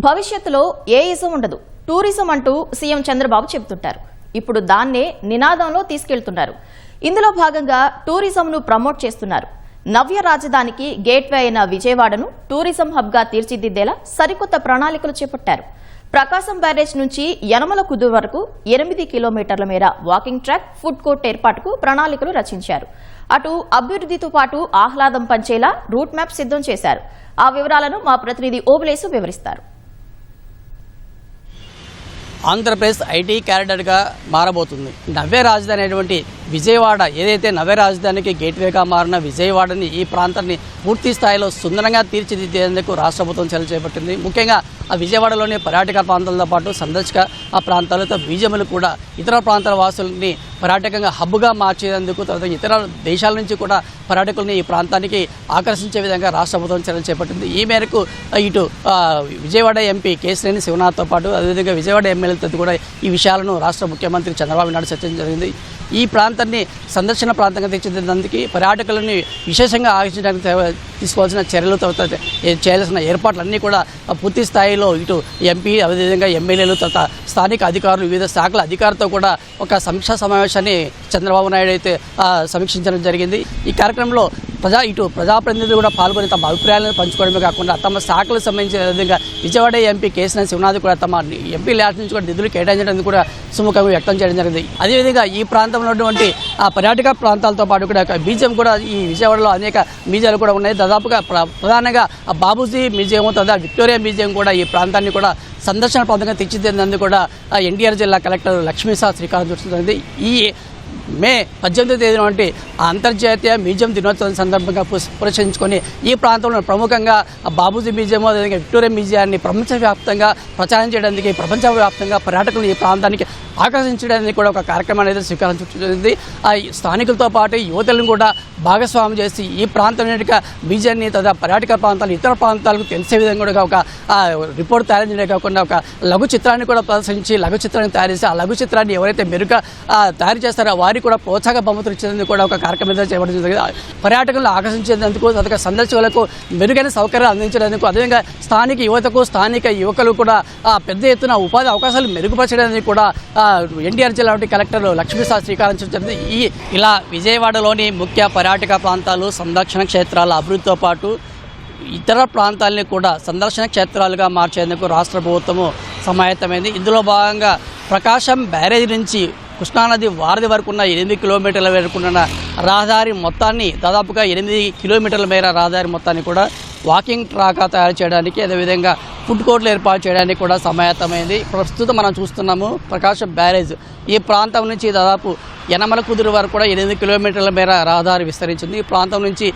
భవిష్యత్తులో ఏ ఇజం ఉండదు, టూరిజం అంటూ సీఎం చంద్రబాబు చెబుతుంటారు. ఇప్పుడు దాన్నే నినాదంలో తీసుకెళ్తున్నారు. ఇందులో భాగంగా టూరిజంను ప్రమోట్ చేస్తున్నారు. నవ్య రాజధానికి గేట్వే అయిన విజయవాడను టూరిజం హబ్గా తీర్చిదిద్దేలా సరికొత్త ప్రణాళికలు చేపట్టారు. ప్రకాశం బ్యారేజ్ నుంచి యనమల కుదురు వరకు 8 కిలోమీటర్ల మేర వాకింగ్ ట్రాక్, ఫుడ్ కోర్ట్ ఏర్పాటుకు ప్రణాళికలు రచించారు. అటు అభివృద్ధితో పాటు ఆహ్లాదం పంచేలా రూట్ మ్యాప్ సిద్ధం చేశారు. ఆ వివరాలను మా ప్రతినిధి ఓబులేసు వివరిస్తారు. ఆంధ్రప్రదేశ్ ఐటీ క్యారిడర్గా మారబోతుంది. నవ్య రాజధాని అనేటువంటి విజయవాడ ఏదైతే నవ్య రాజధానికి గేట్వేగా మారిన విజయవాడని, ఈ ప్రాంతాన్ని పూర్తి స్థాయిలో సుందరంగా తీర్చిదిద్దేందుకు రాష్ట్ర ప్రభుత్వం చర్యలు చేపట్టింది. ముఖ్యంగా ఆ విజయవాడలోని పర్యాటక ప్రాంతాలతో పాటు సందర్శక ఆ ప్రాంతాలతో మ్యూజియంలు కూడా ఇతర ప్రాంతాల వాసులని పర్యాటకంగా హబ్గా మార్చేందుకు, తర్వాత ఇతర దేశాల నుంచి కూడా పర్యాటకులని ఈ ప్రాంతానికి ఆకర్షించే విధంగా రాష్ట్ర ప్రభుత్వం చర్యలు చేపట్టింది. ఈ మేరకు ఇటు విజయవాడ ఎంపీ కేశినేని శివనాథ్తో పాటు అదేవిధంగా విజయవాడ ఎమ్మెల్యేలతో కూడా ఈ విషయాలను రాష్ట్ర ముఖ్యమంత్రి చంద్రబాబు నాయుడు చర్చించడం జరిగింది. ఈ ప్రాంతాన్ని సందర్శన ప్రాంతంగా తీర్చిదిద్దడానికి, పర్యాటకులని విశేషంగా ఆకర్షించడానికి తీసుకోవాల్సిన చర్యలు, తర్వాత చేయాల్సిన ఏర్పాట్లన్నీ కూడా పూర్తి స్థాయిలో ఇటు ఎంపీ అదేవిధంగా ఎమ్మెల్యేలు, తర్వాత స్థానిక అధికారులు, వివిధ శాఖల అధికారులతో కూడా ఒక సమీక్షా సమావేశాన్ని చంద్రబాబు నాయుడు అయితే సమీక్షించడం జరిగింది. ఈ కార్యక్రమంలో ప్రజాప్రతినిధులు కూడా పాల్గొని తమ అభిప్రాయాలను పంచుకోవడమే కాకుండా తమ శాఖలకు సంబంధించిన విధంగా విజయవాడ ఎంపీ కేశినేని శివనాథ్ కూడా తమ ఎంపీ ల్యాడ్స్ నుంచి కూడా నిధులు కేటాయించడానికి కూడా సుముఖంగా వ్యక్తం చేయడం జరిగింది. అదేవిధంగా ఈ ప్రాంతంలో ఉన్నటువంటి ఆ పర్యాటక ప్రాంతాలతో పాటు కూడా మ్యూజియం కూడా, ఈ విజయవాడలో అనేక మ్యూజియాలు కూడా ఉన్నాయి. దాదాపుగా ప్రధానంగా బాబూజీ మ్యూజియం, తర్వాత విక్టోరియా మ్యూజియం కూడా ఈ ప్రాంతాన్ని కూడా సందర్శన ప్రాంతంగా తీర్చిదిద్దేందుకు కూడా ఎన్టీఆర్ జిల్లా కలెక్టర్ లక్ష్మీసా శ్రీకారం చుడుతుంది. ఈ మే 18వ తేదీన వంటి అంతర్జాతీయ మ్యూజియం దినోత్సవం సందర్భంగా పురస్కరించుకొని ఈ ప్రాంతంలో ప్రముఖంగా బాబూజీ మ్యూజియం, అదేవిధంగా విక్టోరియా మ్యూజియాన్ని ప్రపంచవ్యాప్తంగా ప్రచారం చేయడానికి, ప్రపంచవ్యాప్తంగా పర్యాటకులు ఈ ప్రాంతానికి ఆకర్షించడానికి కూడా ఒక కార్యక్రమాన్ని అయితే శ్రీకారం చుట్టింది. ఆ స్థానికులతో పాటు యువతలను కూడా భాగస్వామ్యం చేసి ఈ ప్రాంతం యొక్క మ్యూజియాన్ని, తదా పర్యాటక ప్రాంతాలు ఇతర ప్రాంతాలకు తెలిసే విధంగా కూడా ఒక రిపోర్ట్ తయారు చేయడం కాకుండా ఒక లఘు చిత్రాన్ని కూడా ప్రదర్శించి, లఘు చిత్రాన్ని తయారు చేసి ఆ లఘు చిత్రాన్ని ఎవరైతే మెరుగ్గా తయారు చేస్తారో వారికి కూడా ప్రోత్సాహ బహుమతులు ఇచ్చేందుకు కూడా ఒక కార్యక్రమం చేపట్టడం జరిగింది. పర్యాటకులను ఆకర్షించేందుకు, తదుగా సందర్శకులకు మెరుగైన సౌకర్యాలు అందించడానికి, అదేవిధంగా స్థానిక యువతకు, స్థానిక యువకులు కూడా పెద్ద ఎత్తున ఉపాధి అవకాశాలు మెరుగుపరచడానికి కూడా ఎన్టీఆర్ జిల్లా కలెక్టర్ లక్ష్మీసా శ్రీకారం చుట్టింది. ఇలా విజయవాడలోని ముఖ్య పర్యాటక ప్రాంతాలు, సంరక్షణ క్షేత్రాల అభివృద్ధితో పాటు ఇతర ప్రాంతాలని కూడా సందర్శన క్షేత్రాలుగా మార్చేందుకు రాష్ట్ర ప్రభుత్వము సమాయత్తమైంది. ఇందులో భాగంగా ప్రకాశం బ్యారేజ్ నుంచి కృష్ణానది వారధి వరకు ఉన్న 8 కిలోమీటర్ల వరకు ఉన్న రహదారి మొత్తాన్ని, దాదాపుగా 8 కిలోమీటర్ల మేర రహదారి మొత్తాన్ని కూడా వాకింగ్ ట్రాక్గా తయారు చేయడానికి, అదేవిధంగా ఫుడ్ కోర్టులు ఏర్పాటు చేయడానికి కూడా సమాయత్తమైంది. ప్రస్తుతం మనం చూస్తున్నాము ప్రకాశం బ్యారేజ్ ఈ ప్రాంతం నుంచి దాదాపు యనమల కుదురు వరకు కూడా 8 కిలోమీటర్ల మేర రహదారి విస్తరించింది. ఈ ప్రాంతం నుంచి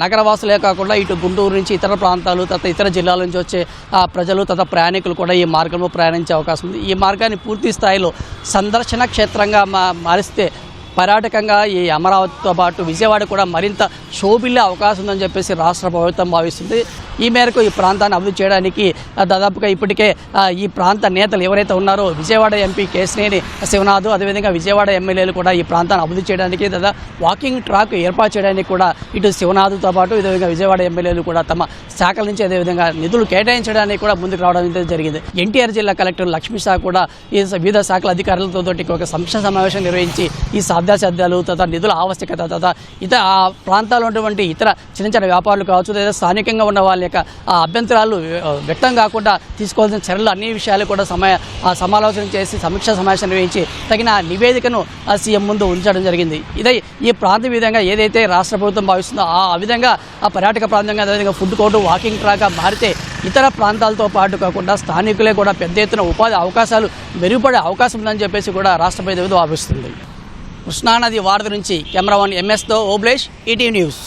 నగరవాసులే కాకుండా ఇటు గుంటూరు నుంచి ఇతర ప్రాంతాలు, తర్వాత ఇతర జిల్లాల నుంచి వచ్చే ప్రజలు, తర్వాత ప్రయాణికులు కూడా ఈ మార్గంలో ప్రయాణించే అవకాశం ఉంది. ఈ మార్గాన్ని పూర్తి స్థాయిలో సందర్శన క్షేత్రంగా మారిస్తే పర్యాటకంగా ఈ అమరావతితో పాటు విజయవాడ కూడా మరింత శోభిల్లే అవకాశం ఉందని చెప్పేసి రాష్ట్ర ప్రభుత్వం భావిస్తుంది. ఈ మేరకు ఈ ప్రాంతాన్ని అభివృద్ధి చేయడానికి దాదాపుగా ఇప్పటికే ఈ ప్రాంత నేతలు ఎవరైతే ఉన్నారో విజయవాడ ఎంపీ కేశినేని శివనాథ్, అదేవిధంగా విజయవాడ ఎమ్మెల్యేలు కూడా ఈ ప్రాంతాన్ని అభివృద్ధి చేయడానికి, వాకింగ్ ట్రాక్ ఏర్పాటు చేయడానికి కూడా ఇటు శివనాథ్తో పాటు అదేవిధంగా విజయవాడ ఎమ్మెల్యేలు కూడా తమ శాఖల నుంచి అదేవిధంగా నిధులు కేటాయించడానికి కూడా ముందుకు రావడం జరిగింది. ఎన్టీఆర్ జిల్లా కలెక్టర్ లక్ష్మీసా కూడా ఈ వివిధ శాఖల అధికారులతో ఒక సమీక్షా సమావేశం నిర్వహించి ఈ సాధ్యాసాధ్యాలు, తర్వాత నిధుల ఆవశ్యకత, తర్వాత ఇతర ఆ ప్రాంతాల్లో ఉన్నటువంటి ఇతర చిన్న చిన్న వ్యాపారులు కావచ్చు, లేదా స్థానికంగా ఉన్న వాళ్ళ యొక్క అభ్యంతరాలు వ్యక్తం కాకుండా తీసుకోవాల్సిన చర్యలు అన్ని విషయాలు కూడా సమాలోచన చేసి సమీక్షా సమావేశం నిర్వహించి తగిన నివేదికను సీఎం ముందు ఉంచడం జరిగింది. ఈ ప్రాంతం విధంగా ఏదైతే రాష్ట్ర ప్రభుత్వం భావిస్తుందో ఆ విధంగా ఆ పర్యాటక ప్రాంతంగా, అదేవిధంగా ఫుడ్ కోర్టు, వాకింగ్ ట్రాక్గా మారితే ఇతర ప్రాంతాలతో పాటు కాకుండా స్థానికులే కూడా పెద్ద ఎత్తున ఉపాధి అవకాశాలు మెరుగుపడే అవకాశం ఉందని చెప్పేసి కూడా రాష్ట్ర ప్రభుత్వం భావిస్తుంది. కృష్ణానది వారధి నుంచి కెమెరామన్ MS తో ఓబ్లేష్, ETV న్యూస్.